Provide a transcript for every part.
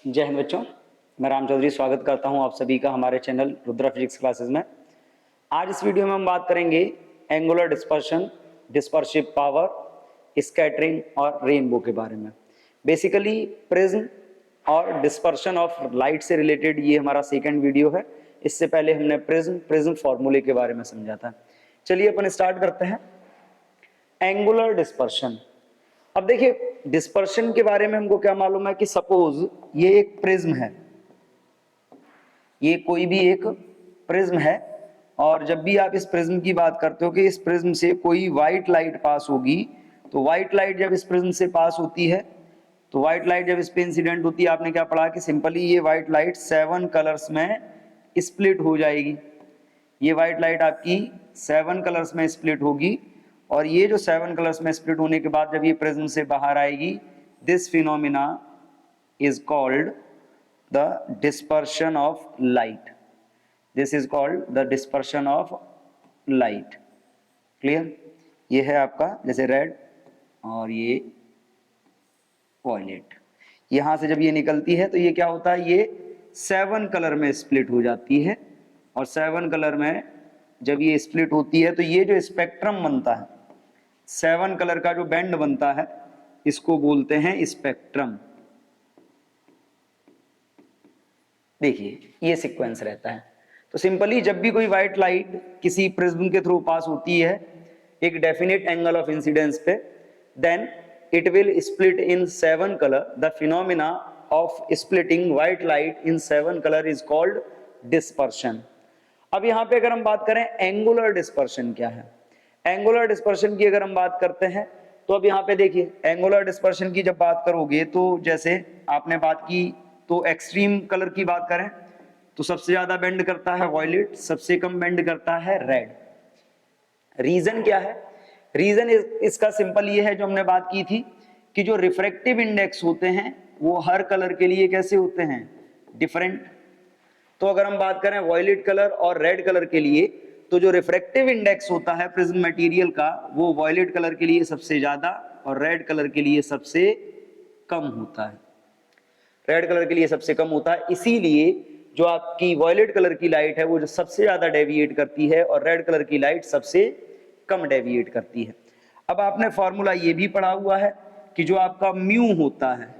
जय हिंद बच्चों। मैं राम चौधरी स्वागत करता हूं आप सभी का हमारे चैनल रुद्रा फिजिक्स क्लासेस में। आज इस वीडियो में हम बात करेंगे angular dispersion, dispersive power, scattering और रेनबो के बारे में। बेसिकली प्रिज्म और डिस्पर्शन ऑफ लाइट से रिलेटेड ये हमारा सेकंड वीडियो है। इससे पहले हमने प्रिज्म फॉर्मूले के बारे में समझा था। चलिए अपन स्टार्ट करते हैं। Angular dispersion. अब देखिए डिस्पर्शन के बारे में हमको क्या मालूम है कि सपोज ये एक प्रिज्म है, ये कोई भी एक प्रिज्म है, और जब भी आप इस प्रिज्म की बात करते हो कि इस प्रिज्म से कोई व्हाइट लाइट पास होगी, तो व्हाइट लाइट जब इस प्रिज्म से पास होती है, तो व्हाइट लाइट जब इस पे इंसिडेंट होती है, आपने क्या पढ़ा कि सिंपली ये व्हाइट लाइट 7 कलर्स में स्प्लिट हो जाएगी। ये व्हाइट लाइट आपकी 7 कलर्स में स्प्लिट होगी, और ये जो 7 कलर्स में स्प्लिट होने के बाद जब ये प्रिज्म से बाहर आएगी, this phenomena is called the dispersion of light. This is called the dispersion of light. Clear? ये है आपका जैसे रेड और ये वॉयलेट। यहां से जब ये निकलती है तो ये क्या होता है, ये 7 कलर में स्प्लिट हो जाती है, और 7 कलर में जब ये स्प्लिट होती है तो ये जो स्पेक्ट्रम बनता है, 7 कलर का जो बैंड बनता है, इसको बोलते हैं स्पेक्ट्रम। देखिए ये सीक्वेंस रहता है। तो सिंपली जब भी कोई व्हाइट लाइट किसी प्रिज्म के थ्रू पास होती है एक डेफिनेट एंगल ऑफ इंसिडेंस पे, then it will split in 7 colour. The phenomena of splitting white light in 7 colour is called dispersion. अब यहां पे अगर हम बात करें एंगुलर डिस्पर्शन क्या है, एंगुलर डिस्पर्शन की अगर हम बात करते हैं तो अब यहाँ पे देखिए एंगुलर डिस्पर्शन की जब बात करोगे तो जैसे आपने बात की, तो एक्सट्रीम कलर की बात करें तो सबसे ज्यादा बेंड करता है वॉयलेट, सबसे कम बेंड करता है रेड। रीजन क्या है? रीजन इसका सिंपल ये है जो हमने बात की थी कि जो रिफ्रैक्टिव इंडेक्स होते हैं वो हर कलर के लिए कैसे होते हैं, डिफरेंट। तो अगर हम बात करें वॉयलेट कलर और रेड कलर के लिए, तो जो रिफ्रैक्टिव इंडेक्स होता है प्रिज्म मटेरियल का वो वॉयलेट कलर के लिए सबसे ज्यादा और रेड कलर के लिए सबसे कम होता है। रेड कलर के लिए सबसे कम होता है, इसीलिए जो आपकी वॉयलेट कलर की लाइट है वो जो सबसे ज्यादा डेविएट करती है और रेड कलर की लाइट सबसे कम डेविएट करती है। अब आपने फॉर्मूला ये भी पढ़ा हुआ है कि जो आपका म्यू होता है,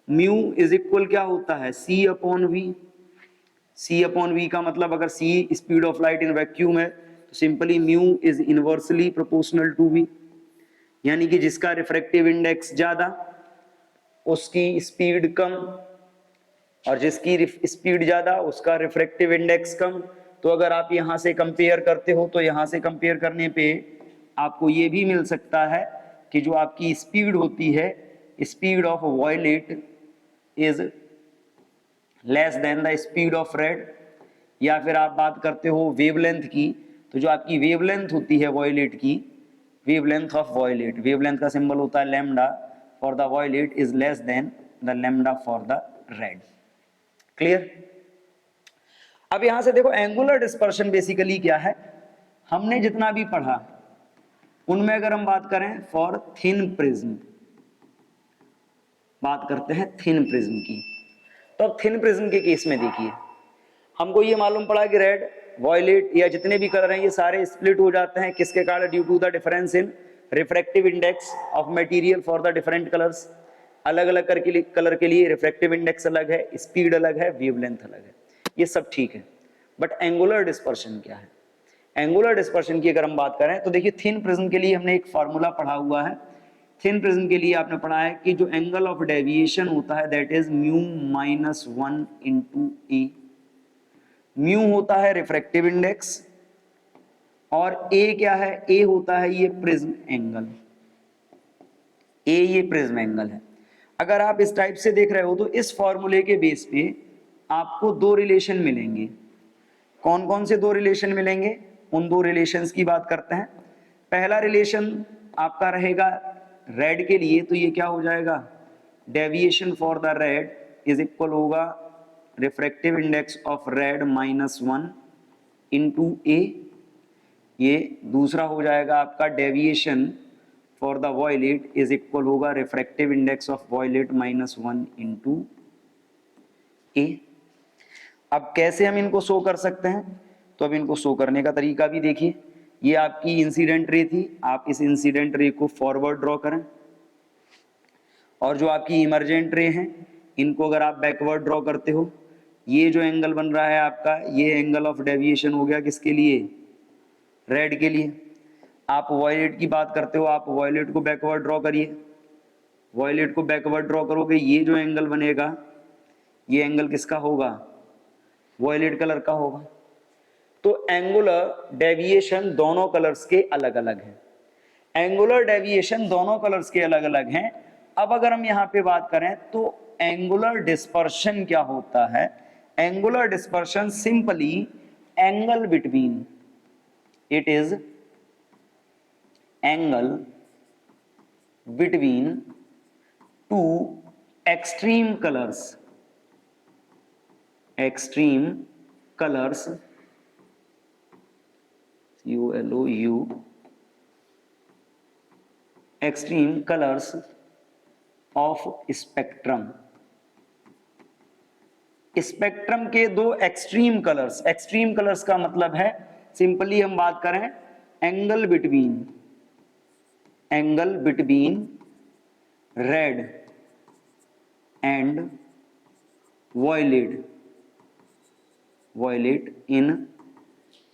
म्यू इज इक्वल क्या होता है, c upon v. C upon v का मतलब अगर c speed of light in vacuum है तो simply mu is inversely proportional to v, यानी कि जिसका रिफ्रैक्टिव इंडेक्स ज्यादा उसकी स्पीड कम, और जिसकी स्पीड ज्यादा उसका रिफ्रैक्टिव इंडेक्स कम। तो अगर आप यहां से कंपेयर करते हो तो यहां से कंपेयर करने पे आपको ये भी मिल सकता है कि जो आपकी स्पीड होती है, speed of violet is less than the speed of red. या फिर आप बात करते हो वेवलेंथ की, तो जो आपकी वेवलेंथ होती है वॉयलेट की, वेवलेंथ ऑफ वॉयलेट, वेवलेंथ का सिंबल होता है lambda for the violet, is less than the lambda for the red. Clear? अब यहां से देखो एंगुलर डिस्पर्शन बेसिकली क्या है, हमने जितना भी पढ़ा उनमें अगर हम बात करें फॉर थिन प्रिज्म, बात करते हैं थिन प्रिज्म की, तो अब थिन प्रिज्म के केस में देखिए हमको ये मालूम पड़ा कि रेड, वॉयलेट या जितने भी कलर हैं ये सारे स्प्लिट हो जाते हैं किसके कारण, due to the difference in refractive index of material for the different colours. अलग अलग कलर के लिए रिफ्रैक्टिव इंडेक्स अलग है, स्पीड अलग है, वेवलेंथ अलग है, ये सब ठीक है। बट एंगुलर डिस्पर्शन क्या है? एंगुलर डिस्पर्शन की अगर हम बात करें तो देखिए थिन प्रिज्म के लिए हमने एक फॉर्मूला पढ़ा हुआ है। थिन प्रिज्म के लिए आपने पढ़ा है कि जो एंगल ऑफ डेविएशन होता है that is mu minus 1 into A. Mu होता है रिफ्रैक्टिव इंडेक्स और ए क्या है, ए होता है ये प्रिज्म एंगल। ए ये प्रिज्म एंगल है। अगर आप इस टाइप से देख रहे हो तो इस फॉर्मूले के बेस पे आपको दो रिलेशन मिलेंगे। कौन कौन से दो रिलेशन मिलेंगे, उन दो रिलेशंस की बात करते हैं। पहला रिलेशन आपका रहेगा रेड के लिए, तो ये क्या हो जाएगा, deviation for the red is equal होगा refractive index of red minus 1 into a. ये दूसरा हो जाएगा आपका deviation for the violet is equal होगा refractive index of violet minus 1 into a. अब कैसे हम इनको शो कर सकते हैं, तो अब इनको शो करने का तरीका भी देखिए। ये आपकी इंसिडेंट रे थी, आप इस इंसिडेंट रे को फॉरवर्ड ड्रॉ करें, और जो आपकी इमरजेंट रे हैं इनको अगर आप बैकवर्ड ड्रॉ करते हो, ये जो एंगल बन रहा है आपका, ये एंगल ऑफ डेविएशन हो गया किसके लिए, रेड के लिए। आप वॉयलेट की बात करते हो, आप वॉयलेट को बैकवर्ड ड्रॉ करिए, वॉयलेट को बैकवर्ड ड्रॉ करोगे, ये जो एंगल बनेगा ये एंगल किसका होगा, वॉयलेट कलर का होगा। तो एंगुलर डेविएशन दोनों कलर्स के अलग अलग हैं, एंगुलर डेविएशन दोनों कलर्स के अलग अलग हैं। अब अगर हम यहां पे बात करें तो एंगुलर डिस्पर्शन क्या होता है, angular dispersion simply angle between, it is angle between two extreme colours, extreme colours, COLOU, extreme colours of spectrum. Spectrum के दो एक्सट्रीम कलर्स, एक्सट्रीम कलर्स का मतलब है सिंपली हम बात करें angle between, angle between red and violet, violet in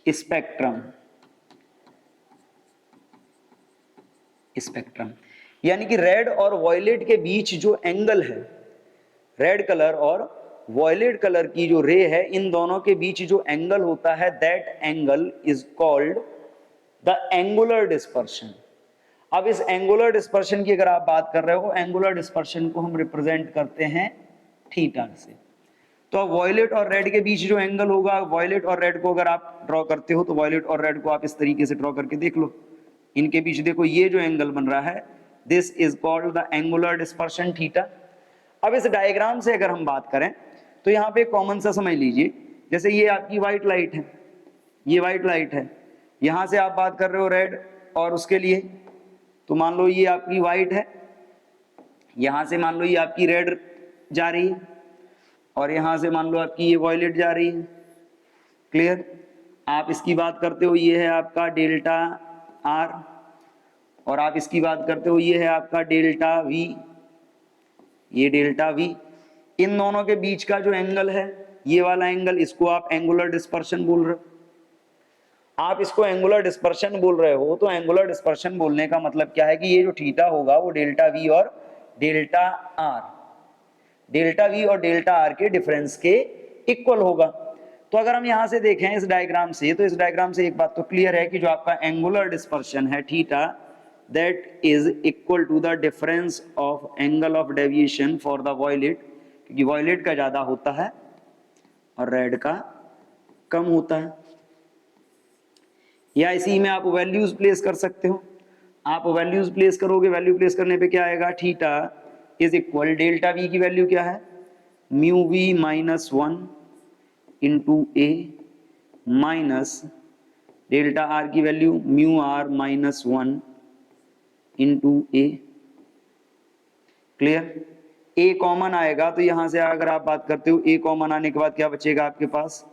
spectrum, spectrum यानी कि रेड और वॉयलेट के बीच जो एंगल है, रेड कलर और वॉयलेट कलर की जो रे है, इन दोनों के बीच जो एंगल होता है, that angle is called the angular dispersion. अब इस एंगुलर डिस्पर्शन की अगर आप बात कर रहे हो, एंगुलर डिस्पर्शन को हम रिप्रेजेंट करते हैं थीटा से। तो वॉयलेट और रेड के बीच जो एंगल होगा, वॉयलेट और रेड को अगर आप ड्रॉ करते हो तो वॉयलेट और रेड को आप इस तरीके से ड्रॉ करके देख लो, इनके बीच देखो ये जो एंगल बन रहा है, this is called the angular dispersion theta. अब इस डायग्राम से अगर हम बात करें तो यहाँ पे कॉमन सा समझ लीजिए, जैसे ये आपकी व्हाइट लाइट है, ये व्हाइट लाइट है, यहां से आप बात कर रहे हो रेड और उसके लिए, तो मान लो ये आपकी व्हाइट है, यहां से मान लो ये आपकी रेड जा रही है, और यहां से मान लो आपकी ये वॉयलेट जा रही है। क्लियर? आप इसकी बात करते हो, ये है आपका डेल्टा आर, और आप इसकी बात करते हो, ये है आपका डेल्टा वी, ये डेल्टा वी। इन दोनों के बीच का जो एंगल है, ये वाला एंगल, इसको आप एंगुलर डिस्पर्शन बोल रहे हो। आप इसको एंगुलर डिस्पर्शन बोल रहे हो, तो एंगुलर डिस्पर्शन बोलने का मतलब क्या है कि ये जो थीटा होगा वो डेल्टा वी और डेल्टा आर, डेल्टा वी और डेल्टा आर के डिफरेंस के इक्वल होगा। तो अगर हम यहां से देखें इस डायग्राम से, तो इस डायग्राम से एक बात तो क्लियर है कि जो आपका एंगुलर डिस्पर्शन है theta, that is equal to the difference of angle of deviation for the violet, क्योंकि वॉयलेट का ज्यादा होता है और रेड का कम होता है। या इसी में आप वैल्यूज प्लेस कर सकते हो, आप वैल्यूज प्लेस करोगे, वैल्यू प्लेस करने पे क्या आएगा, theta is equal, delta v की वैल्यू क्या है, mu v minus 1 into a, minus delta r की value mu r minus 1 into A. Clear? A common आएगा, तो यहां से अगर आप बात करते हो, ए कॉमन आने के बाद क्या बचेगा आपके पास,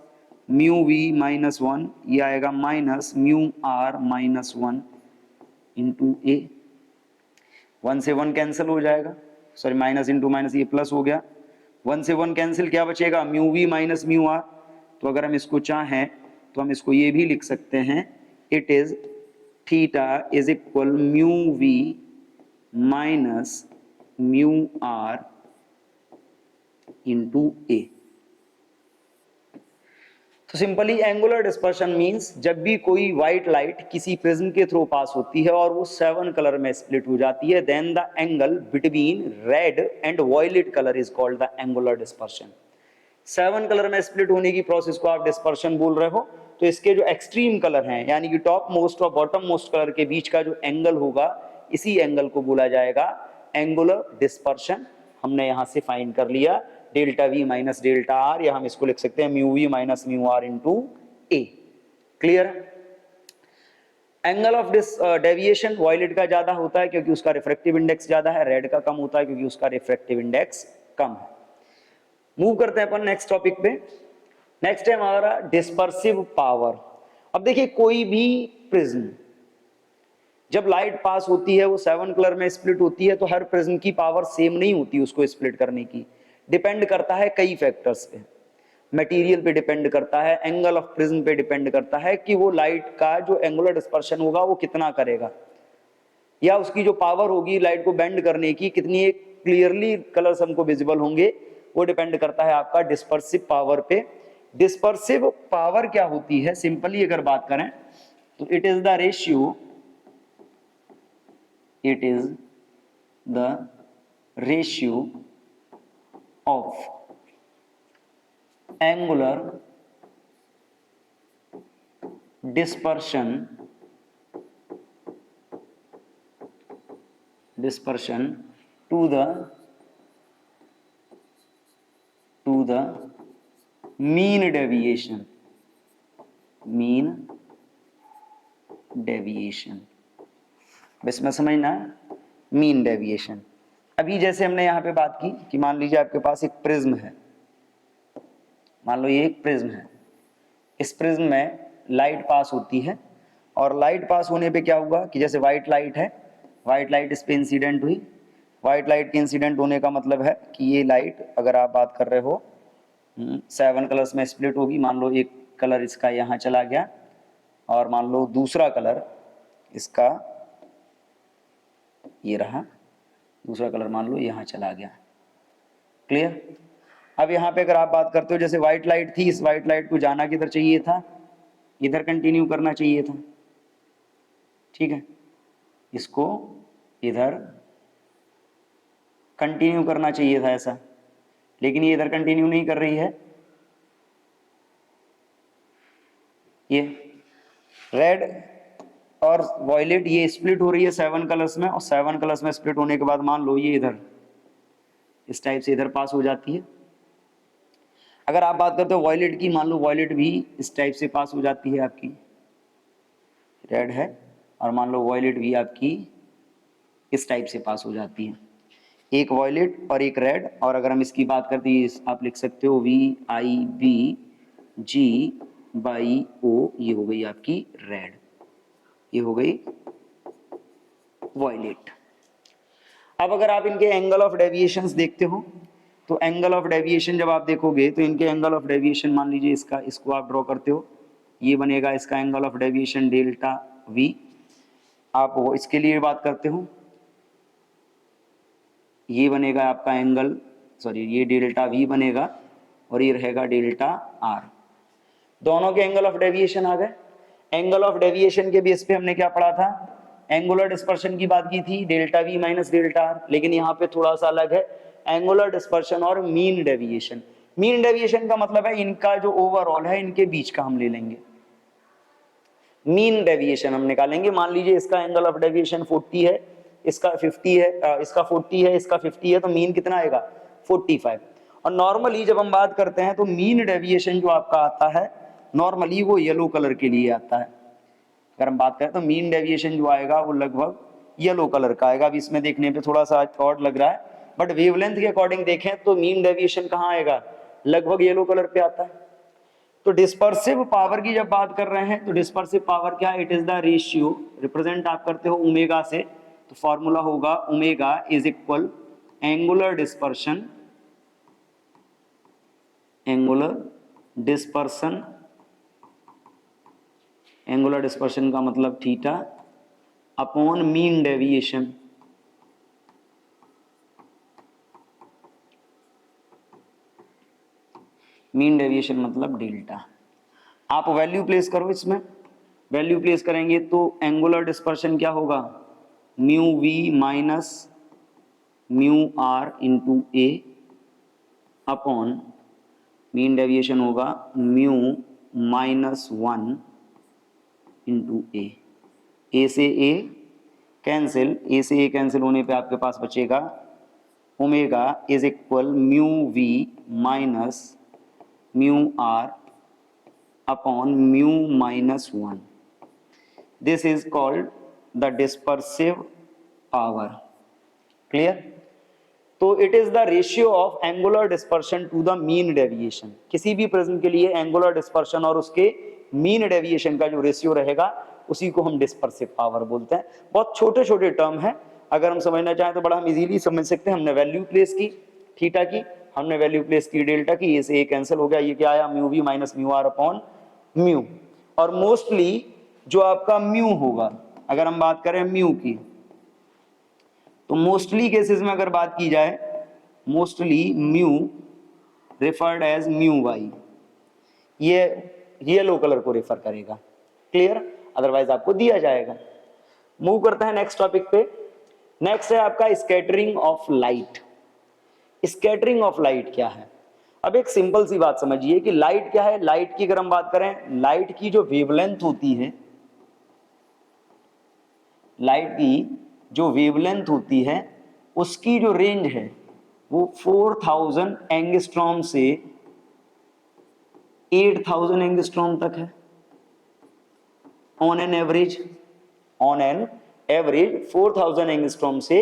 म्यू वी माइनस 1, ये आएगा minus mu r minus 1 into a. 1 से 1 कैंसिल हो जाएगा, सॉरी माइनस इंटू माइनस, ये प्लस हो गया, 1 से 1 कैंसिल, क्या बचेगा, mu v minus mu r. तो अगर हम इसको चाहें तो हम इसको ये भी लिख सकते हैं, it is theta is equal mu v minus mu r into a. तो सिंपली एंगुलर डिस्पर्शन मींस जब भी कोई व्हाइट लाइट किसी प्रिज्म के थ्रू पास होती है और वो 7 कलर में स्प्लिट हो जाती है, then the angle between red and violet colour is called the angular dispersion. 7 colour में स्प्लिट होने की प्रोसेस को आप डिस्पर्शन बोल रहे हो। तो इसके जो एक्सट्रीम कलर हैं, यानी कि टॉप मोस्ट और बॉटम मोस्ट कलर के बीच का जो एंगल होगा, इसी एंगल को बोला जाएगा एंगुलर डिस्पर्शन। हमने यहां से फाइंड कर लिया delta v minus delta r, या हम इसको लिख सकते हैं mu v minus mu r into A. Clear? Angle of deviation violet का ज्यादा होता है क्योंकि उसका रिफ्रैक्टिव इंडेक्स ज्यादा है, रेड का कम होता है क्योंकि उसका रिफ्रैक्टिव इंडेक्स कम है। मूव करते हैं अपन नेक्स्ट टॉपिक पे। नेक्स्ट है हमारा डिस्पर्सिव पावर। अब देखिए कोई भी प्रिज्म जब लाइट पास होती है वो 7 कलर में स्प्लिट होती है, तो हर प्रिज्म की पावर सेम नहीं होती उसको स्प्लिट करने की, डिपेंड करता है कई फैक्टर्स पे। मटेरियल पे डिपेंड करता है, एंगल ऑफ प्रिज्म पे डिपेंड करता है कि वो लाइट का जो एंगुलर डिस्पर्शन होगा वो कितना करेगा, या उसकी जो पावर होगी लाइट को बेंड करने की कितनी एक क्लियरली कलर्स हमको विजिबल होंगे, वो डिपेंड करता है आपका डिस्पर्सिव पावर पे। डिस्पर्सिव पावर क्या होती है, सिंपली अगर बात करें तो it is the ratio, it is the ratio of angular dispersion to the mean deviation बस में समझना, मीन डेविएशन। अभी जैसे हमने यहाँ पे बात की कि मान लीजिए आपके पास एक प्रिज्म है, मान लो ये एक प्रिज्म है, इस प्रिज्म में लाइट पास होती है, और लाइट पास होने पे क्या हुआ कि जैसे व्हाइट लाइट है, व्हाइट लाइट इस पे इंसिडेंट हुई। व्हाइट लाइट के इंसिडेंट होने का मतलब है कि ये लाइट, अगर आप बात कर रहे हो 7 कलर्स में स्प्लिट होगी, मान लो एक कलर इसका यहाँ चला गया, और मान लो दूसरा कलर इसका ये रहा, दूसरा कलर मान लो यहाँ चला गया। क्लियर? अब यहाँ पे अगर आप बात करते हो जैसे व्हाइट लाइट थी, इस व्हाइट लाइट को जाना किधर चाहिए था, इधर कंटिन्यू करना चाहिए था, ठीक है, इसको इधर कंटिन्यू करना चाहिए था ऐसा, लेकिन ये इधर कंटिन्यू नहीं कर रही है। ये रेड और वॉयलेट ये स्प्लिट हो रही है 7 कलर्स में, और 7 कलर्स में स्प्लिट होने के बाद मान लो ये इधर इस टाइप से इधर पास हो जाती है। अगर आप बात करते हो वॉयलेट की, मान लो वॉयलेट भी इस टाइप से पास हो जाती है, आपकी रेड है, और मान लो वॉयलेट भी आपकी इस टाइप से पास हो जाती है, एक वॉयलेट और एक रेड। और अगर हम इसकी बात करते हैं, आप लिख सकते हो VIBG/O, ये हो गई आपकी रेड, ये हो गई वॉयलेट। अब अगर आप इनके एंगल ऑफ डेविएशंस देखते हो, तो एंगल ऑफ डेविएशन जब आप देखोगे तो इनके एंगल ऑफ डेविएशन, मान लीजिए इसका, इसको आप ड्रॉ करते हो, ये बनेगा इसका angle of deviation delta V। आप वो इसके लिए बात करते हो, ये बनेगा आपका एंगल, सॉरी ये डेल्टा V बनेगा, और ये रहेगा डेल्टा R। दोनों के एंगल ऑफ डेविएशन आ गए। एंगल ऑफ डेविएशन के बेस पे हमने क्या पढ़ा था, एंगुलर डिस्पर्शन की बात की थी, delta V minus delta R। लेकिन यहाँ पे थोड़ा सा अलग है, एंगुलर डिस्पर्शन और मीन डेविएशन। मीन डेविएशन का मतलब है इनका जो ओवरऑल है इनके बीच का हम ले लेंगे, मीन डेविएशन हम निकालेंगे। मान लीजिए इसका एंगल ऑफ डेविएशन 40 है, इसका 50 है, इसका 40 है, इसका 50 है, तो मीन कितना आएगा 45। और नॉर्मली जब हम बात करते हैं तो मीन डेविएशन जो आपका आता है नॉर्मली वो येलो कलर के लिए आता है। अगर हम बात करें तो मीन डेविएशन जो आएगा वो लगभग येलो कलर का आएगा। अभी इसमें देखने पे थोड़ा सा ऑड लग रहा है, बट वेवलेंथ के अकॉर्डिंग देखें तो मीन डेविएशन कहाँ आएगा, लगभग येलो कलर पे आता है। तो डिस्पर्सिव पावर की जब बात कर रहे हैं तो डिस्पर्सिव पावर क्या है, it is the ratio, represent आप करते हो ओमेगा से, तो फॉर्मूला होगा omega is equal angular dispersion, angular dispersion, angular dispersion का मतलब theta, upon mean deviation. Mean deviation मतलब डेल्टा। आप वैल्यू प्लेस करो, इसमें वैल्यू प्लेस करेंगे तो एंगुलर डिस्पर्शन क्या होगा, mu V minus mu R into A, upon mean deviation होगा म्यू -1 इंटू A। A से A कैंसिल, A से A कैंसिल होने पे आपके पास बचेगा omega is equal mu V minus mu R upon mu -1। This is called the dispersive power. Clear? तो it is the ratio of angular dispersion to the mean deviation. किसी भी prism के लिए एंगुलर डिस्पर्शन और उसके mean deviation का जो ratio रहेगा उसी को हम डिस्पर्सिव पावर बोलते हैं। बहुत छोटे छोटे टर्म है, अगर हम समझना चाहें तो बड़ा हम इजीली समझ सकते हैं। हमने वैल्यू प्लेस की थीटा की, हमने वैल्यू प्लेस की डेल्टा की, ये से कैंसिल हो गया, ये क्या आया mu v minus mu r upon mu. और मोस्टली जो आपका म्यू होगा, अगर हम बात करें म्यू की, तो मोस्टली केसेस में अगर बात की जाए, mostly mu referred as mu y, ये येलो कलर को रेफर करेगा। क्लियर? अदरवाइज आपको दिया जाएगा। मूव करते हैं नेक्स्ट टॉपिक पे। नेक्स्ट है आपका scattering of light. Scattering of light क्या है? अब एक सिंपल सी बात समझिए कि लाइट क्या है। लाइट की अगर हम बात करें, लाइट की जो वेवलेंथ होती है, लाइट की जो वेवलेंथ होती है उसकी जो रेंज है वो 4000 एंगस्ट्रॉम से 8000 एंगस्ट्रॉम तक है on an average. On an average 4000 angstrom से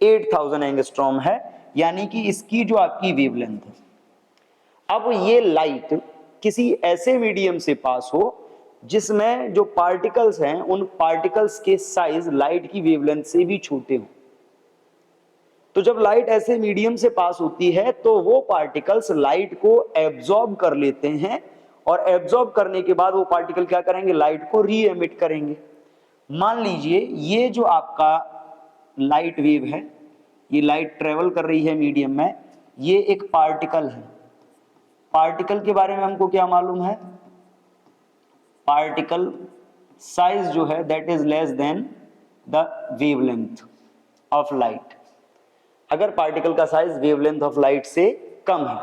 8000 एंगस्ट्रॉम है, यानी कि इसकी जो आपकी वेवलेंथ है। अब ये लाइट किसी ऐसे मीडियम से पास हो जिसमें जो पार्टिकल्स हैं उन पार्टिकल्स के साइज लाइट की वेवलेंथ से भी छोटे हो। तो जब लाइट ऐसे मीडियम से पास होती है तो वो पार्टिकल्स लाइट को एब्जॉर्ब कर लेते हैं, और एब्जॉर्ब करने के बाद वो पार्टिकल क्या करेंगे, लाइट को री एमिट करेंगे। मान लीजिए ये जो आपका लाइट वेव है, ये लाइट ट्रेवल कर रही है मीडियम में, ये एक पार्टिकल है। पार्टिकल के बारे में हमको क्या मालूम है? पार्टिकल साइज जो है that is less than the wavelength of light. अगर पार्टिकल का साइज वेवलेंथ ऑफ लाइट से कम है,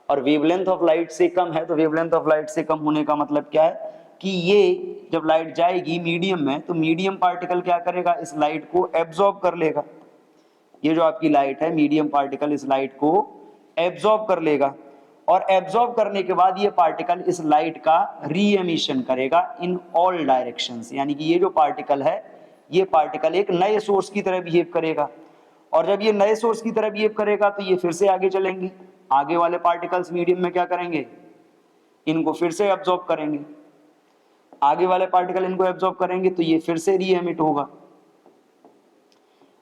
और वेवलेंथ ऑफ लाइट से कम है, तो वेवलेंथ ऑफ लाइट से कम होने का मतलब क्या है कि ये जब लाइट जाएगी मीडियम में तो मीडियम पार्टिकल क्या करेगा, इस लाइट को एब्जॉर्ब कर लेगा। ये जो आपकी लाइट है, मीडियम पार्टिकल इस लाइट को एब्जॉर्ब कर लेगा, और एब्जॉर्ब करने के बाद ये पार्टिकल इस लाइट का री एमिशन करेगा इन ऑल डायरेक्शंस। यानी कि ये जो पार्टिकल है, ये पार्टिकल एक नए सोर्स की तरह बिहेव करेगा, और जब ये नए सोर्स की तरह बिहेव करेगा तो ये फिर से आगे चलेंगे। आगे वाले पार्टिकल्स मीडियम में क्या करेंगे, इनको फिर से एब्जॉर्ब करेंगे। आगे वाले पार्टिकल इनको एब्जॉर्ब करेंगे तो ये फिर से री एमिट होगा।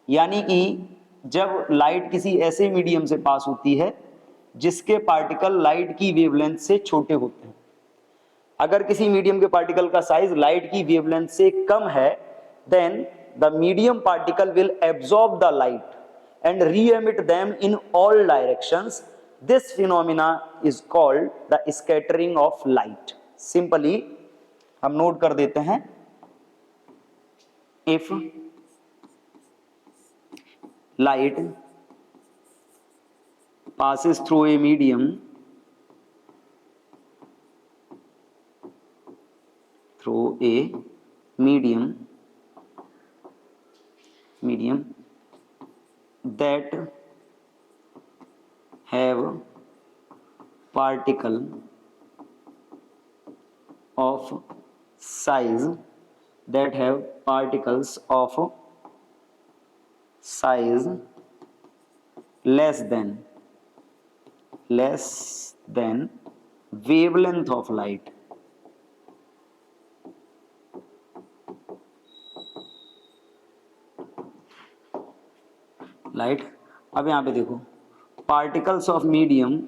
यानी कि जब लाइट किसी ऐसे मीडियम से पास होती है जिसके पार्टिकल लाइट की वेवलेंथ से छोटे होते हैं, अगर किसी मीडियम के पार्टिकल का साइज लाइट की वेवलेंथ से कम है, then the medium particle will absorb the light and re-emit them in all directions. This phenomena is called the scattering of light. Simply हम नोट कर देते हैं, if light passes through a medium that have particle of size less than wavelength of light, light. अब यहां पे देखो, particles of medium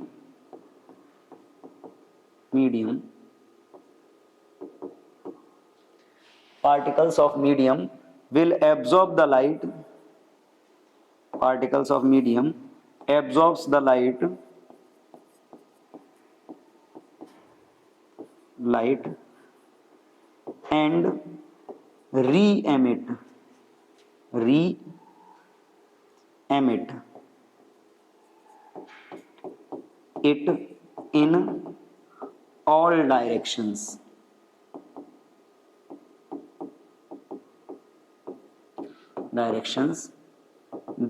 particles of medium will absorb the light, particles of medium absorbs the light and re-emit it in all directions.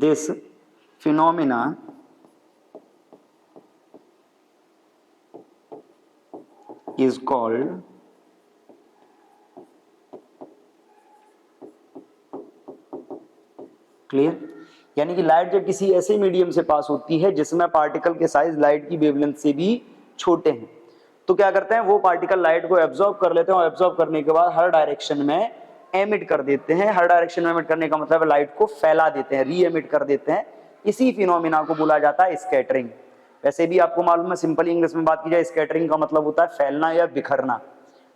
This phenomena is called clear। यानी कि light जब किसी ऐसे medium से पास होती है जिसमें पार्टिकल के साइज लाइट की वेवलेंथ से भी छोटे हैं, तो क्या करते हैं, वो पार्टिकल लाइट को एब्जॉर्ब कर लेते हैं और एब्जॉर्ब करने के बाद हर डायरेक्शन में एमिट कर देते हैं। हर डायरेक्शन में एमिट करने का मतलब है लाइट को फैला देते हैं, री एमिट कर देते हैं। इसी फिनोमिना को बोला जाता है स्कैटरिंग। वैसे भी आपको मालूम है, सिंपल इंग्लिश में बात की जाए, स्कैटरिंग का मतलब होता है फैलना या बिखरना।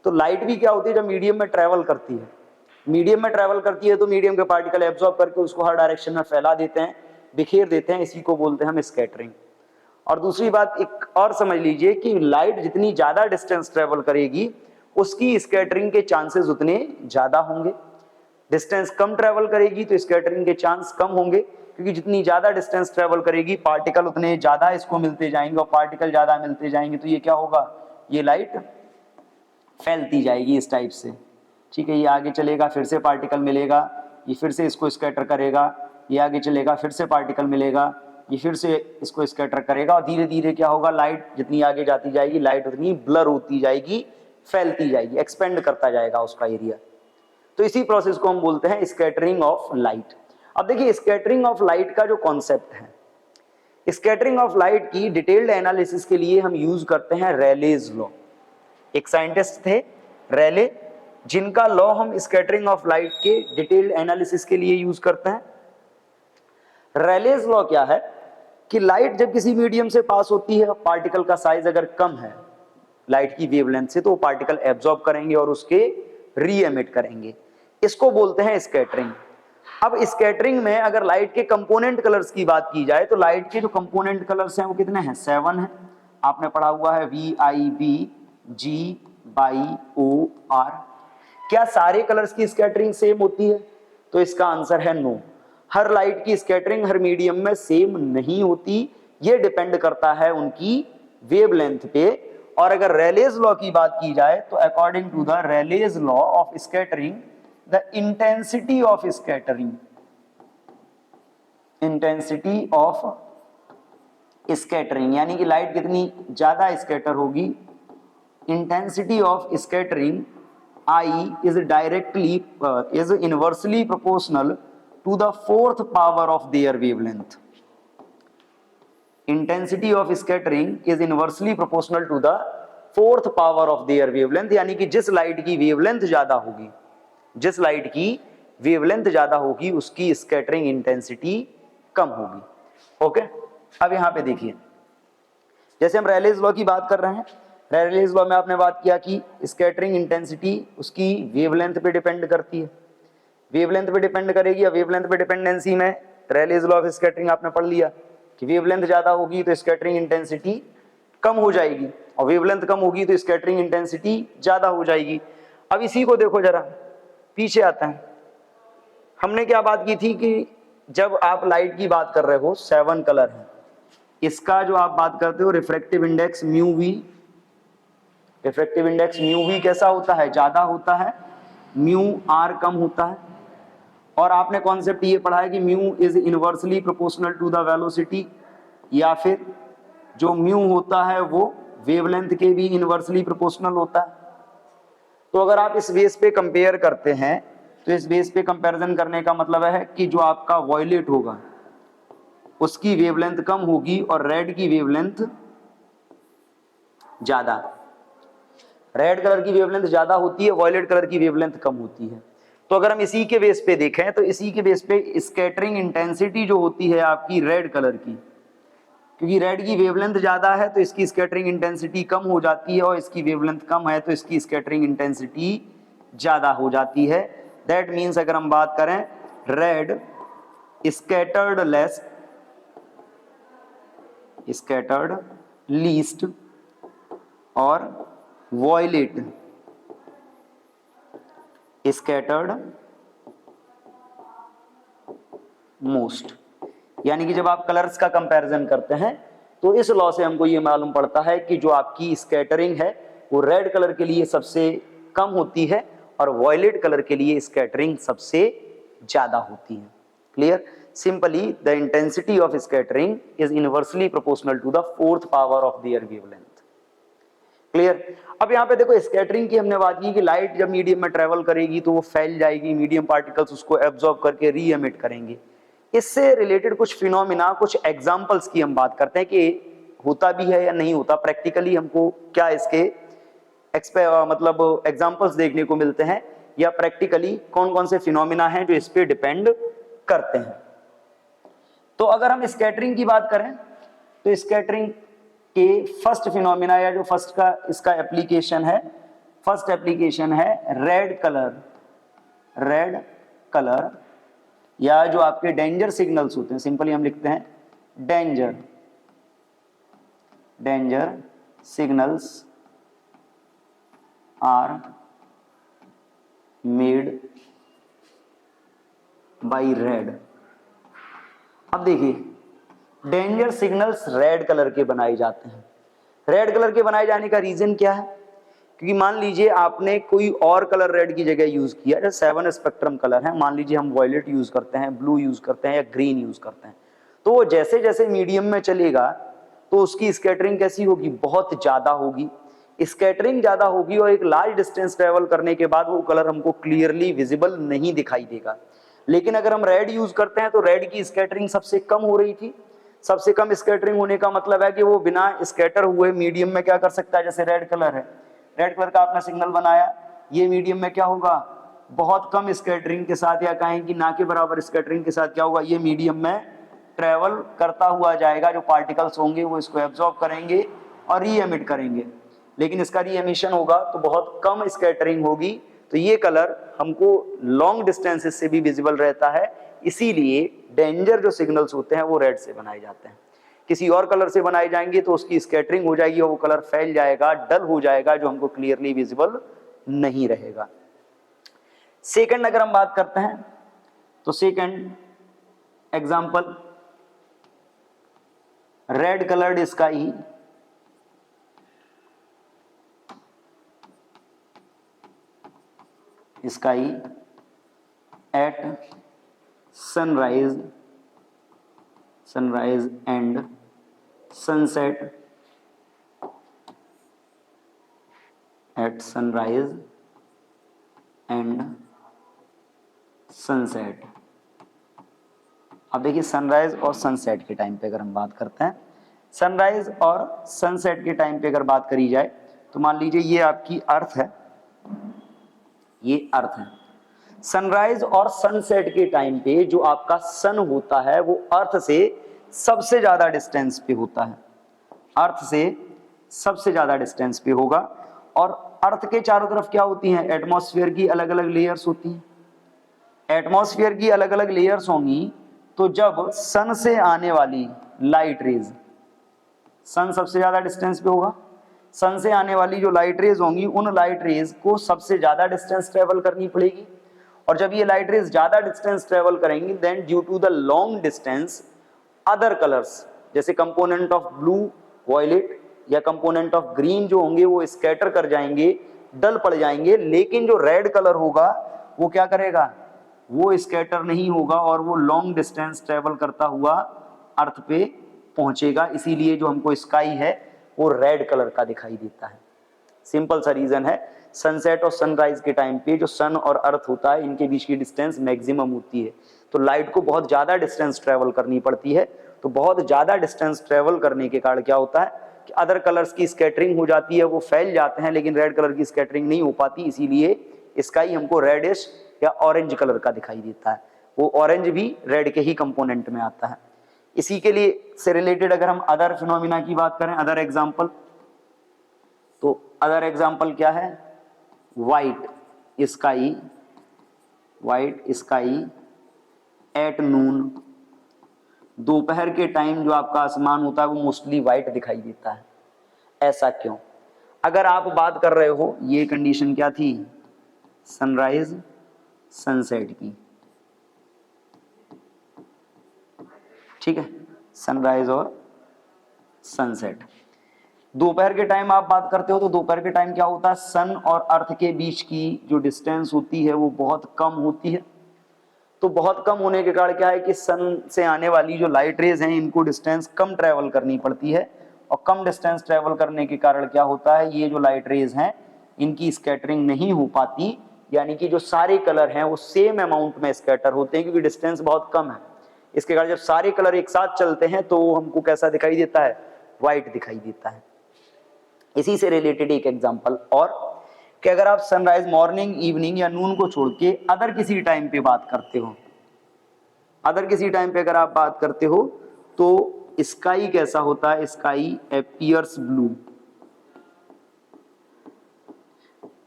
तो लाइट भी क्या होती है, जब मीडियम में ट्रेवल करती है, मीडियम में ट्रेवल करती है तो मीडियम के पार्टिकल एब्जॉर्ब करके उसको हर डायरेक्शन में फैला देते हैं, बिखेर देते हैं। इसी को बोलते हैं हम स्कैटरिंग। और दूसरी बात एक और समझ लीजिए कि लाइट जितनी ज्यादा डिस्टेंस ट्रेवल करेगी उसकी स्कैटरिंग के चांसेस उतने ज्यादा होंगे। डिस्टेंस कम ट्रेवल करेगी तो स्कैटरिंग के चांस कम होंगे, क्योंकि जितनी ज्यादा डिस्टेंस ट्रेवल करेगी पार्टिकल उतने ज्यादा इसको मिलते जाएंगे, और पार्टिकल ज्यादा मिलते जाएंगे तो ये क्या होगा, ये लाइट फैलती जाएगी इस टाइप से। ठीक है, ये आगे चलेगा, फिर से पार्टिकल मिलेगा, ये फिर से इसको स्कैटर करेगा, ये आगे चलेगा, फिर से पार्टिकल मिलेगा, ये फिर से इसको स्कैटर करेगा, और धीरे धीरे क्या होगा, लाइट जितनी आगे जाती जाएगी लाइट उतनी ब्लर होती जाएगी, फैलती जाएगी, एक्सपेंड करता जाएगा उसका एरिया। तो इसी प्रोसेस को हम बोलते हैं स्कैटरिंग ऑफ लाइट। अब देखिए स्कैटरिंग ऑफ लाइट का जो कॉन्सेप्ट है, स्कैटरिंग ऑफ लाइट की डिटेल्ड एनालिसिस के लिए हम यूज करते हैं रेलेज लॉ। एक साइंटिस्ट थे रेले, जिनका लॉ हम स्कैटरिंग ऑफ लाइट के डिटेल्ड एनालिसिस के लिए यूज करते हैं। रेलेज लॉ क्या है कि लाइट जब किसी मीडियम से पास होती है, पार्टिकल का साइज अगर कम है लाइट की वेवलेंथ से, तो वो पार्टिकल एब्जॉर्ब करेंगे और उसके री एमिट करेंगे। इसको बोलते हैं स्कैटरिंग। अब स्कैटरिंग में अगर लाइट के कंपोनेंट कलर्स की बात की जाए तो लाइट के जो कंपोनेंट कलर्स हैं वो कितने हैं, 7 हैं। आपने पढ़ा हुआ है VIB-G-O-R। क्या सारे कलर्स की स्कैटरिंग सेम होती है, तो इसका आंसर है नो। हर लाइट की स्कैटरिंग हर मीडियम में सेम नहीं होती, ये डिपेंड करता है उनकी वेवलेंथ पे। और अगर रेलेज लॉ की बात की जाए तो according to the Rayleigh's law of scattering, the intensity of scattering, intensity of scattering यानी कि लाइट कितनी ज्यादा स्कैटर होगी, intensity of scattering I is directly is inversely proportional to the fourth power of their wavelength. Intensity of scattering is inversely proportional to the fourth power of their wavelength, यानी कि जिस light की wavelength ज्यादा होगी, जिस light की wavelength ज्यादा होगी उसकी स्कैटरिंग इंटेंसिटी कम होगी। ओके, अब यहां पे देखिए, जैसे हम रेलेज लॉ की बात कर रहे हैं, रेलेज लॉ में आपने बात किया कि स्कैटरिंग इंटेंसिटी उसकी वेवलेंथ पे डिपेंड करती है, वेवलेंथ पे डिपेंड करेगी। या वेवलेंथ पे डिपेंडेंसी में रेलेज लॉ ऑफ स्कैटरिंग आपने पढ़ लिया कि वेवलेंथ ज्यादा होगी तो स्कैटरिंग इंटेंसिटी कम हो जाएगी, और वेवलेंथ कम होगी तो स्कैटरिंग इंटेंसिटी ज्यादा हो जाएगी। अब इसी को देखो जरा, पीछे आता है, हमने क्या बात की थी कि जब आप लाइट की बात कर रहे हो 7 कलर है, इसका जो आप बात करते हो refractive index mu v, refractive index mu v कैसा होता है, ज्यादा होता है, म्यू आर कम होता है। और आपने कॉन्सेप्ट ये पढ़ा है कि mu is inversely proportional to the velocity, या फिर जो म्यू होता है वो वेवलेंथ के भी इनवर्सली प्रोपोर्शनल होता है। तो अगर आप इस बेस पे कंपेयर करते हैं तो इस बेस पे कंपैरिजन करने का मतलब है कि जो आपका वॉयलेट होगा उसकी वेवलेंथ कम होगी और रेड की वेवलेंथ ज्यादा। रेड कलर की वेवलेंथ ज्यादा होती है, वॉयलेट कलर की वेवलेंथ कम होती है। तो अगर हम इसी के बेस पे देखें तो इसी के बेस पे स्कैटरिंग इंटेंसिटी जो होती है आपकी रेड कलर की, क्योंकि रेड की वेवलेंथ ज्यादा है तो इसकी स्कैटरिंग इंटेंसिटी कम हो जाती है, और इसकी वेवलेंथ कम है तो इसकी स्कैटरिंग इंटेंसिटी ज्यादा हो जाती है। दैट मीन्स अगर हम बात करें red scattered less, scattered least, और वॉयलेट स्कैटर्ड मोस्ट। यानी कि जब आप कलर्स का कंपैरिजन करते हैं तो इस लॉ से हमको ये मालूम पड़ता है कि जो आपकी स्कैटरिंग है वो रेड कलर के लिए सबसे कम होती है और वॉयलेट कलर के लिए स्कैटरिंग सबसे ज्यादा होती है। Clear? Simply the intensity of scattering is inversely proportional to the fourth power of their wavelength. Clear? अब यहाँ पे देखो स्कैटरिंग की हमने बात की कि लाइट जब मीडियम में ट्रेवल करेगी तो वो फैल जाएगी, मीडियम पार्टिकल्स उसको एब्जॉर्ब करके री एमिट करेंगे। इससे रिलेटेड कुछ फिनोमिना, कुछ एग्जाम्पल्स की हम बात करते हैं कि होता भी है या नहीं होता, प्रैक्टिकली हमको क्या इसके मतलब एग्जाम्पल्स देखने को मिलते हैं, या प्रैक्टिकली कौन कौन से फिनोमिना हैं जो इस पे डिपेंड करते हैं। तो अगर हम स्कैटरिंग की बात करें तो स्कैटरिंग के फर्स्ट फिनोमिना या जो फर्स्ट का इसका एप्लीकेशन है, फर्स्ट एप्लीकेशन है रेड कलर। रेड कलर या जो आपके डेंजर सिग्नल्स होते हैं, सिंपली हम लिखते हैं danger, danger signals are made by red. अब देखिए डेंजर सिग्नल्स रेड कलर के बनाए जाते हैं। रेड कलर के बनाए जाने का रीजन क्या है? क्योंकि मान लीजिए आपने कोई और कलर रेड की जगह यूज किया, जैसे 7 स्पेक्ट्रम कलर है, मान लीजिए हम वॉयलेट यूज करते हैं, ब्लू यूज करते हैं या ग्रीन यूज करते हैं, तो वो जैसे जैसे मीडियम में चलेगा तो उसकी स्कैटरिंग कैसी होगी? बहुत ज्यादा होगी। स्कैटरिंग ज्यादा होगी और एक लार्ज डिस्टेंस ट्रेवल करने के बाद वो कलर हमको क्लियरली विजिबल नहीं दिखाई देगा। लेकिन अगर हम रेड यूज करते हैं तो रेड की स्कैटरिंग सबसे कम हो रही थी। सबसे कम स्कैटरिंग होने का मतलब है कि वो बिना स्कैटर हुए मीडियम में क्या कर सकता है? जैसे रेड कलर है, रेड कलर का आपने सिग्नल बनाया, ये मीडियम में क्या होगा? बहुत कम स्कैटरिंग के साथ, या कहें कि ना के बराबर स्कैटरिंग के साथ क्या होगा? ये मीडियम में ट्रेवल करता हुआ जाएगा। जो पार्टिकल्स होंगे वो इसको एब्जॉर्ब करेंगे और री एमिट करेंगे, लेकिन इसका री एमिशन होगा तो बहुत कम स्कैटरिंग होगी। तो ये कलर हमको लॉन्ग डिस्टेंसेस से भी विजिबल रहता है, इसीलिए डेंजर जो सिग्नल्स होते हैं वो रेड से बनाए जाते हैं। किसी और कलर से बनाए जाएंगे तो उसकी स्कैटरिंग हो जाएगी और वो कलर फैल जाएगा, डल हो जाएगा, जो हमको क्लियरली विजिबल नहीं रहेगा। सेकंड अगर हम बात करते हैं तो second example red coloured sky. Sky at sunrise, sunrise and sunset, at sunrise and sunset. अब देखिए सनराइज और सनसेट के टाइम पे अगर हम बात करते हैं, सनराइज और सनसेट के टाइम पे अगर बात करी जाए तो मान लीजिए ये आपकी अर्थ है, ये अर्थ है। सनराइज और सनसेट के टाइम पे जो आपका सन होता है वो अर्थ से सबसे ज्यादा डिस्टेंस पे होता है, अर्थ से सबसे ज्यादा डिस्टेंस पे होगा। और अर्थ के चारों तरफ क्या होती हैं? एटमॉस्फेयर की अलग अलग लेयर्स होती हैं। एटमॉस्फेयर की अलग अलग लेयर्स होंगी तो जब सन से आने वाली लाइट रेज, सन सबसे ज्यादा डिस्टेंस पे होगा, सन से आने वाली जो लाइट रेज होंगी उन लाइट रेज को सबसे ज्यादा डिस्टेंस ट्रेवल करनी पड़ेगी। और जब ये लाइट रेज ज्यादा डिस्टेंस ट्रेवल करेंगी then due to the long distance other colours जैसे कंपोनेंट ऑफ ब्लू, वॉयलेट या कंपोनेंट ऑफ ग्रीन जो होंगे वो स्कैटर कर जाएंगे, डल पड़ जाएंगे। लेकिन जो रेड कलर होगा वो क्या करेगा? वो स्कैटर नहीं होगा और वो लॉन्ग डिस्टेंस ट्रेवल करता हुआ अर्थ पे पहुंचेगा। इसीलिए जो हमको स्काई है वो रेड कलर का दिखाई देता है। सिंपल सा रीजन है, सनसेट और सनराइज के टाइम पे जो सन और अर्थ होता है इनके बीच की डिस्टेंस मैक्सिमम होती है, तो लाइट को बहुत ज्यादा डिस्टेंस ट्रेवल करनी पड़ती है। तो बहुत ज्यादा डिस्टेंस ट्रेवल करने के कारण क्या होता है कि अदर कलर्स की स्कैटरिंग हो जाती है, वो फैल जाते हैं, लेकिन रेड कलर की स्कैटरिंग नहीं हो पाती। इसीलिए स्काई हमको रेडिश या ऑरेंज कलर का दिखाई देता है। वो ऑरेंज भी रेड के ही कंपोनेंट में आता है। इसी के लिए से रिलेटेड अगर हम अदर फिनोमिना की बात करें, अदर एग्जांपल, तो अदर एग्जांपल क्या है? White sky, white sky at noon. दोपहर के टाइम जो आपका आसमान होता है वो मोस्टली वाइट दिखाई देता है। ऐसा क्यों? अगर आप बात कर रहे हो, ये कंडीशन क्या थी? सनराइज सनसेट की, ठीक है, सनराइज और सनसेट। दोपहर के टाइम आप बात करते हो तो दोपहर के टाइम क्या होता है? सन और अर्थ के बीच की जो डिस्टेंस होती है वो बहुत कम होती है। तो बहुत कम होने के कारण क्या है कि सन से आने वाली जो लाइट रेज हैं इनको डिस्टेंस कम ट्रेवल करनी पड़ती है, और कम डिस्टेंस ट्रेवल करने के कारण क्या होता है, ये जो लाइट रेज हैं इनकी स्कैटरिंग नहीं हो पाती। यानी कि जो सारे कलर हैं वो सेम अमाउंट में स्कैटर होते हैं क्योंकि डिस्टेंस बहुत कम है। इसके कारण जब सारे कलर एक साथ चलते हैं तो हमको कैसा दिखाई देता है, व्हाइट दिखाई देता है। इसी से रिलेटेड एक एग्जांपल और कि अगर आप सनराइज मॉर्निंग, इवनिंग या नून को छोड़ के अदर किसी टाइम पे बात करते हो, अदर किसी टाइम पे अगर आप बात करते हो तो स्काई कैसा होता है, sky appears blue,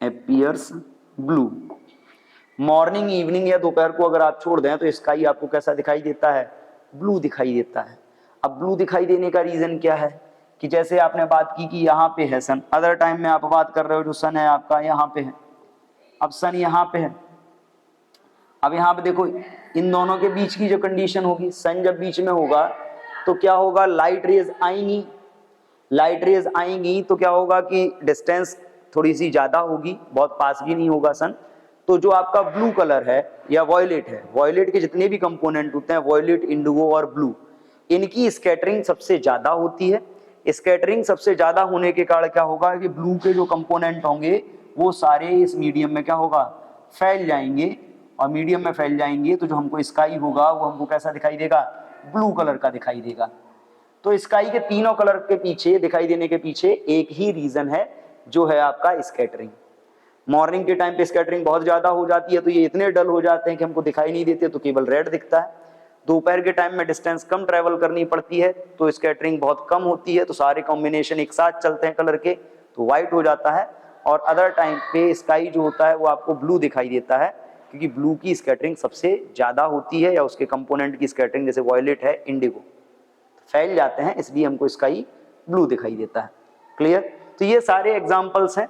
appears blue. Morning, evening या दोपहर को अगर आप छोड़ दें तो स्काई आपको कैसा दिखाई देता है, ब्लू दिखाई देता है। अब ब्लू दिखाई देने का रीजन क्या है कि जैसे आपने बात की कि यहाँ पे है सन, अदर टाइम में आप बात कर रहे हो जो सन है आपका यहाँ पे है, अब सन यहाँ पे है। अब यहाँ पे देखो इन दोनों के बीच की जो कंडीशन होगी, सन जब बीच में होगा तो क्या होगा, लाइट रेज आएंगी, लाइट रेज आएंगी तो क्या होगा कि डिस्टेंस थोड़ी सी ज्यादा होगी, बहुत पास भी नहीं होगा सन। तो जो आपका ब्लू कलर है या वॉयलेट है, वॉयलेट के जितने भी कंपोनेंट होते हैं, वॉयलेट, इंडिगो और ब्लू, इनकी स्कैटरिंग सबसे ज्यादा होती है। स्कैटरिंग सबसे ज्यादा होने के कारण क्या होगा कि ब्लू के जो कंपोनेंट होंगे वो सारे इस मीडियम में क्या होगा, फैल जाएंगे, और मीडियम में फैल जाएंगे तो जो हमको स्काई होगा वो हमको कैसा दिखाई देगा, ब्लू कलर का दिखाई देगा। तो स्काई के तीनों कलर के पीछे दिखाई देने के पीछे एक ही रीजन है जो है आपका स्कैटरिंग। मॉर्निंग के टाइम पे स्कैटरिंग बहुत ज्यादा हो जाती है तो ये इतने डल हो जाते हैं कि हमको दिखाई नहीं देते, तो केवल रेड दिखता है। दोपहर के टाइम में डिस्टेंस कम ट्रेवल करनी पड़ती है तो स्कैटरिंग बहुत कम होती है, तो सारे कॉम्बिनेशन एक साथ चलते हैं कलर के तो व्हाइट हो जाता है। और अदर टाइम पे स्काई जो होता है वो आपको ब्लू दिखाई देता है, क्योंकि ब्लू की स्कैटरिंग सबसे ज्यादा होती है, या उसके कंपोनेंट की स्कैटरिंग जैसे वॉयलेट है, इंडिगो, फैल जाते हैं, इसलिए हमको स्काई ब्लू दिखाई देता है। क्लियर? तो ये सारे एग्जांपल्स हैं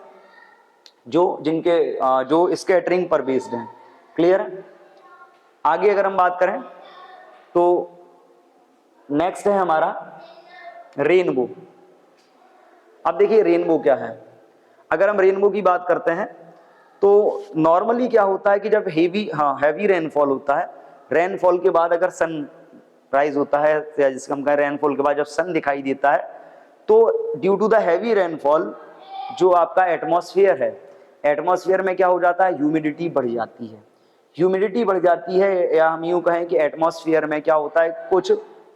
जो जिनके जो स्कैटरिंग पर बेस्ड हैं। क्लियर है? आगे अगर हम बात करें तो नेक्स्ट है हमारा रेनबो। अब देखिए रेनबो क्या है। अगर हम रेनबो की बात करते हैं तो नॉर्मली क्या होता है कि जब हैवी रेनफॉल होता है, रेनफॉल के बाद अगर सन राइज होता है, या जिसको हम कहें रेनफॉल के बाद जब सन दिखाई देता है, तो due to the heavy rainfall जो आपका एटमॉस्फेयर है, एटमॉस्फेयर में क्या हो जाता है, ह्यूमिडिटी बढ़ जाती है। ह्यूमिडिटी बढ़ जाती है, या हम यूं कहें कि एटमॉस्फेयर में क्या होता है, कुछ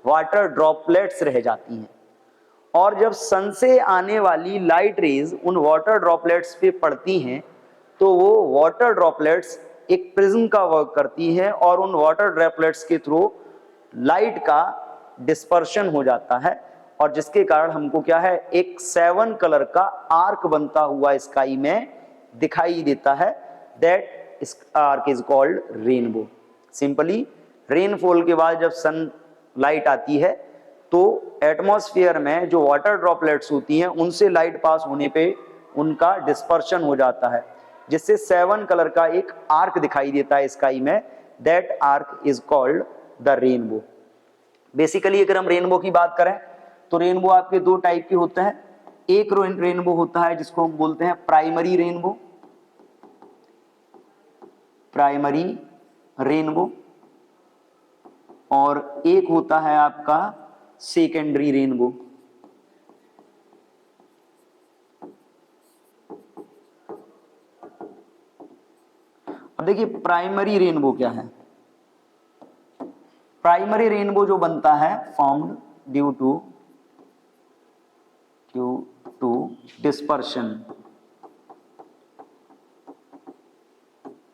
वाटर ड्रॉपलेट्स रह जाती हैं, और जब सन से आने वाली लाइट रेज उन वाटर ड्रॉपलेट्स पे पड़ती हैं तो वो वाटर ड्रॉपलेट्स एक प्रिज्म का वर्क करती है, और उन वाटर ड्रॉपलेट्स के थ्रू लाइट का डिस्पर्शन हो जाता है, और जिसके कारण हमको क्या है, एक 7 कलर का आर्क बनता हुआ स्काई में दिखाई देता है। That arc is called rainbow. Simply rainfall के बाद जब सन लाइट आती है तो एटमॉस्फेयर में जो वाटर ड्रॉपलेट्स होती हैं उनसे लाइट पास होने पे उनका डिस्पर्शन हो जाता है, जिससे 7 कलर का एक आर्क दिखाई देता है स्काई में। That arc is called the rainbow. Basically अगर हम रेनबो की बात करें तो रेनबो आपके दो टाइप के होते हैं। एक रेनबो होता है जिसको हम बोलते हैं प्राइमरी रेनबो, प्राइमरी रेनबो, और एक होता है आपका सेकेंडरी रेनबो। अब देखिए प्राइमरी रेनबो क्या है। प्राइमरी रेनबो जो बनता है formed due to dispersion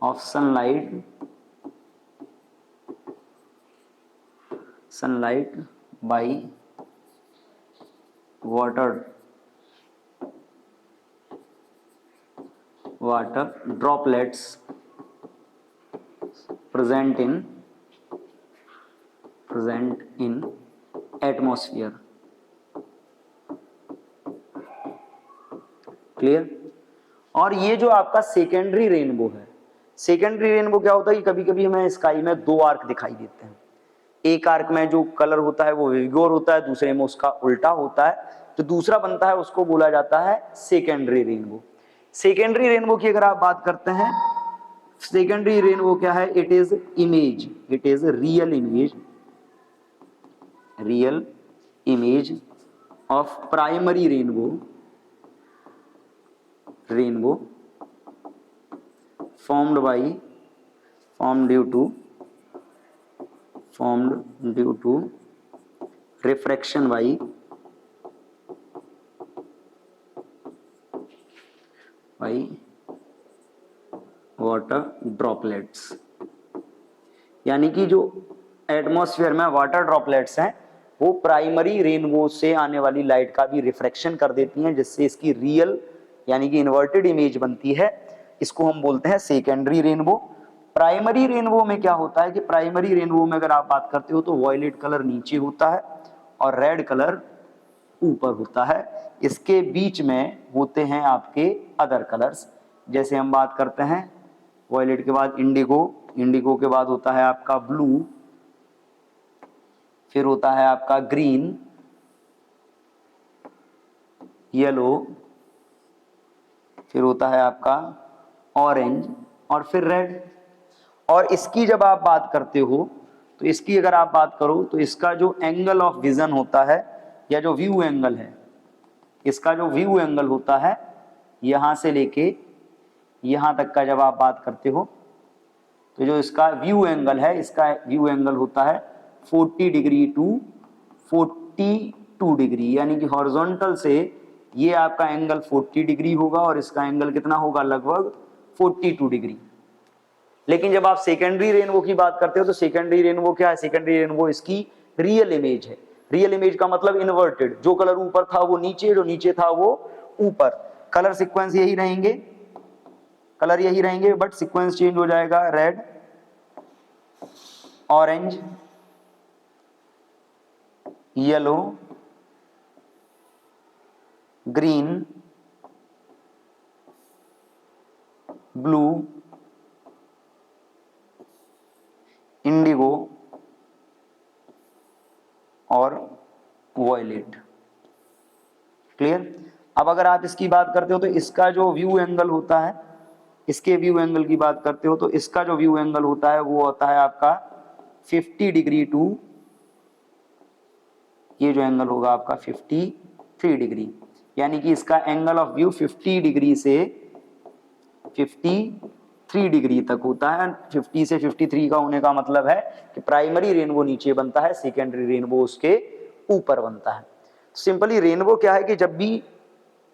of sunlight by water droplets present in atmosphere। Clear? और ये जो आपका सेकेंडरी रेनबो है, सेकेंडरी रेनबो क्या होता है कि कभी कभी हमें स्काई में दो आर्क दिखाई देते हैं। एक आर्क में जो कलर होता है वो विगोर होता है, दूसरे में उसका उल्टा होता है, जो दूसरा बनता है उसको बोला जाता है सेकेंडरी रेनबो। सेकेंडरी रेनबो की अगर आप बात करते हैं, सेकेंडरी रेनबो क्या है, it is real image of primary rainbow formed due to formed due to refraction by water droplets। यानी कि जो एटमॉस्फेयर में वाटर ड्रॉपलेट्स हैं वो प्राइमरी रेनबो से आने वाली लाइट का भी रिफ्लेक्शन कर देती हैं, जिससे इसकी रियल यानी कि इन्वर्टेड इमेज बनती है। इसको हम बोलते हैं सेकेंडरी रेनबो। प्राइमरी रेनबो में क्या होता है कि प्राइमरी रेनबो में अगर आप बात करते हो तो वॉयलेट कलर नीचे होता है और रेड कलर ऊपर होता है। इसके बीच में होते हैं आपके अदर कलर्स, जैसे हम बात करते हैं वॉयलेट के बाद इंडिगो, इंडिगो के बाद होता है आपका ब्लू, फिर होता है आपका ग्रीन, येलो, फिर होता है आपका ऑरेंज और फिर रेड। और इसकी जब आप बात करते हो तो इसकी अगर आप बात करो तो इसका जो एंगल ऑफ विजन होता है या जो व्यू एंगल है, इसका जो व्यू एंगल होता है यहां से लेके यहां तक का जब आप बात करते हो तो जो इसका व्यू एंगल है, इसका व्यू एंगल होता है 40 डिग्री टू 42 डिग्री, यानी कि हॉरिजॉन्टल से ये आपका एंगल 40 डिग्री होगा और इसका एंगल कितना होगा, लगभग 42 डिग्री। लेकिन जब आप सेकेंडरी रेनबो की बात करते हो तो सेकेंडरी रेनबो क्या है, सेकेंडरी रेनबो इसकी रियल इमेज है। रियल इमेज का मतलब इन्वर्टेड, जो कलर ऊपर था वो नीचे, जो नीचे था वो ऊपर। कलर सीक्वेंस यही रहेंगे, कलर यही रहेंगे, बट सीक्वेंस चेंज हो जाएगा। Red, orange, yellow, green, blue, Indigo और वॉयलेट। क्लियर। अब अगर आप इसकी बात करते हो तो इसका जो व्यू एंगल होता है, इसके व्यू एंगल की बात करते हो तो इसका जो व्यू एंगल होता है वो होता है आपका 50 डिग्री टू, ये जो एंगल होगा आपका 53 डिग्री, यानी कि इसका एंगल ऑफ व्यू 50 डिग्री से 53 डिग्री तक होता है। 50 से 53 का होने का मतलब है कि प्राइमरी रेनबो नीचे बनता है, सेकेंडरी रेनबो उसके ऊपर बनता है। सिंपली रेनबो क्या है कि जब भी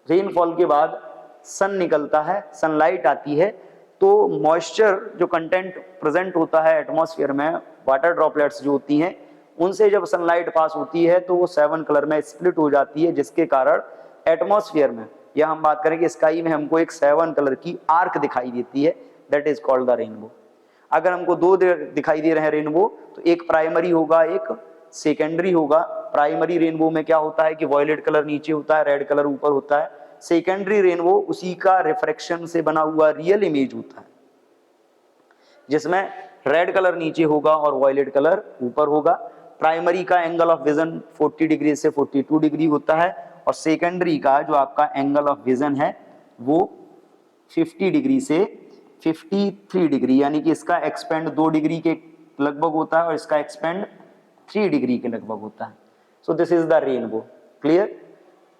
रेनफॉल के बाद सन निकलता है, सनलाइट आती है, तो मॉइस्चर जो कंटेंट प्रेजेंट होता है एटमॉस्फेयर में, वाटर ड्रॉपलेट्स जो होती हैं, उनसे जब सनलाइट पास होती है तो वो 7 कलर में स्प्लिट हो जाती है, जिसके कारण एटमॉस्फेयर में, या हम बात करें कि स्काई में हमको एक 7 कलर की आर्क दिखाई देती है, that is called the rainbow. अगर हमको दो दिखाई दे रहे हैं रेनबो, तो एक प्राइमरी होगा, एक सेकेंडरी होगा। प्राइमरी रेनबो में क्या होता है कि वॉयलेट कलर नीचे होता है, रेड कलर ऊपर होता है। सेकेंडरी रेनबो उसी का रिफ्रैक्शन से बना हुआ रियल इमेज होता है, जिसमें रेड कलर नीचे होगा और वॉयलेट कलर ऊपर होगा। प्राइमरी का एंगल ऑफ विजन 40 डिग्री से 42 डिग्री होता है और सेकेंडरी का जो आपका एंगल ऑफ विजन है वो 50 डिग्री से 53 डिग्री, यानी कि इसका एक्सपेंड 2 डिग्री के लगभग होता है और इसका एक्सपेंड 3 डिग्री के लगभग होता है। So this is the rainbow. Clear.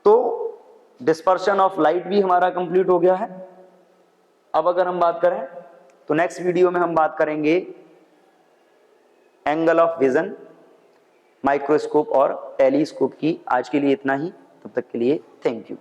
तो डिस्पर्शन ऑफ लाइट भी हमारा कंप्लीट हो गया है। अब अगर हम बात करें तो नेक्स्ट वीडियो में हम बात करेंगे एंगल ऑफ विजन, माइक्रोस्कोप और टेलीस्कोप की। आज के लिए इतना ही, तब तक के लिए थैंक यू।